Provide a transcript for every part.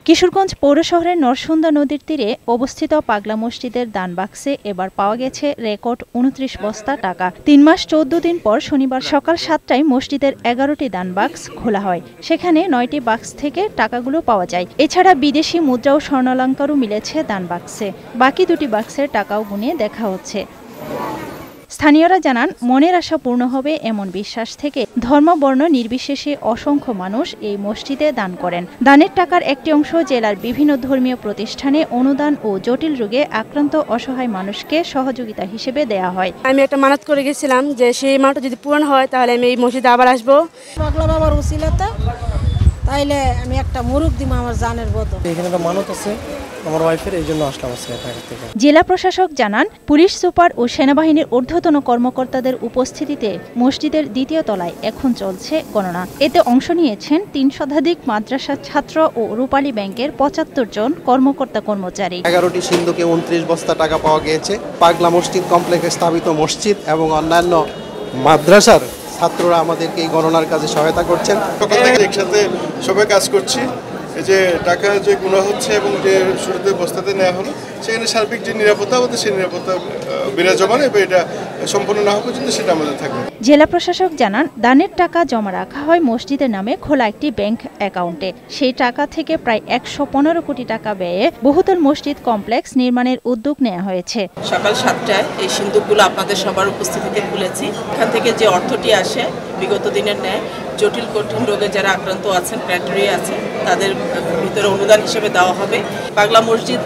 কিশোরগঞ্জ পৌর শহরের নরসুন্দা নদীর তীরে অবস্থিত পাগলা মসজিদের দান বাক্সে এবার পাওয়া গেছে রেকর্ড ২৯ বস্তা টাকা। ৩ মাস ১৪ দিন পর শনিবার সকাল ৭টায় মসজিদের ১১টি দান বাক্স খোলা হয়। সেখানে ৯টি বাক্স থেকে টাকাগুলো পাওয়া যায়। এছাড়া বিদেশি মুদ্রা ও স্বর্ণালংকারও মিলেছে দান বাক্সে। বাকি দুটি বাক্সের টাকাও গুনে দেখা হচ্ছে। স্থানীয়রা জানান, মনের আশা পূর্ণ হবে এমন বিশ্বাস থেকে ধর্ম বর্ণ নির্বিশেষে অসংখ্য মানুষ এই মসজিদে দান করেন। দানের টাকার একটি অংশ জেলার বিভিন্ন ধর্মীয় প্রতিষ্ঠানে অনুদান ও জটিল রোগে আক্রান্ত অসহায় মানুষকে সহযোগিতা হিসেবে দেয়া হয়। আমি একটা মানত করে গেছিলাম যে সেই মানটা যদি পূরণ হয় তাহলে আমি এই মসজিদে আবার আসবো। পাগলা বাবার উসিলাতে তাইলে আমি একটা মুরুখ দিব আমার জানের বদল। এখানে একটা মানত আছে আমার ওয়াইফের, এই জন্য আসলাম আজকে ঢাকা থেকে। জেলা প্রশাসক জানান, পুলিশ সুপার ও সেনাবাহিনীর ঊর্ধ্বতন কর্মকর্তাদের উপস্থিতিতে মসজিদের দ্বিতীয় তলায় এখন চলছে গণনা। এতে অংশ নিয়েছেন ৩ শতাধিক মাদ্রাসা ছাত্র ও রূপালী ব্যাংকের ৭৫ জন কর্মকর্তা কর্মচারী। ১১টি সিন্ধুকে ২৯ বস্তা টাকা পাওয়া গিয়েছে। পাগলা মসজিদ কমপ্লেক্সে স্থাপিত মসজিদ এবং অন্যান্য মাদ্রাসার ছাত্ররা আমাদেরকে এই গণনার কাজে সহায়তা করছেন। সকাল থেকে একসাথে সবাই কাজ করছি। এই যে টাকা যে গুণা হচ্ছে এবং যে শুরুতে বস্তাতে নেওয়া হলো, সেখানে সার্বিক যে নিরাপত্তা আমাদের সেই নিরাপত্তা বিরাজমান এবং এটা সম্পূর্ণ না হওয়া পর্যন্ত সেটা আমাদের থাকবে। জেলা প্রশাসক জানান, দানের টাকা জমা রাখা হয় মসজিদের নামে খোলা একটি ব্যাংক অ্যাকাউন্টে। সেই টাকা থেকে প্রায় ১১৫ কোটি টাকা ব্যয়ে বহুতল মসজিদ কমপ্লেক্স নির্মাণের উদ্যোগ নেওয়া হয়েছে। সকাল ৭টায় এই সিন্দুকগুলো আপনাদের সবার উপস্থিতিতে খুলেছি। এখান থেকে যে অর্থটি আসে বিগত দিনের ন্যায় জটিল কঠিন রোগে যারা আক্রান্ত আছেন, ক্রাইটেরিয়া আছে, তাদের ভিতরে অনুদান হিসেবে দেওয়া হবে। পাগলা মসজিদ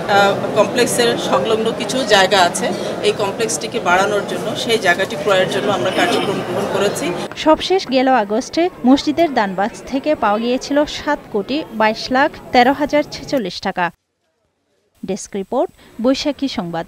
কমপ্লেক্সের সংলগ্ন কিছু জায়গা আছে, এই কমপ্লেক্সটিকে বাড়ানোর জন্য সেই জায়গাটি ক্রয়ের জন্য আমরা কার্যক্রম গ্রহণ করেছি। সবশেষ গেল আগস্টে মসজিদের দান বাক্স থেকে পাওয়া গিয়েছিল ৭,২২,১৩,০৪৬ টাকা। ডেস্ক রিপোর্ট, বৈশাখী সংবাদ।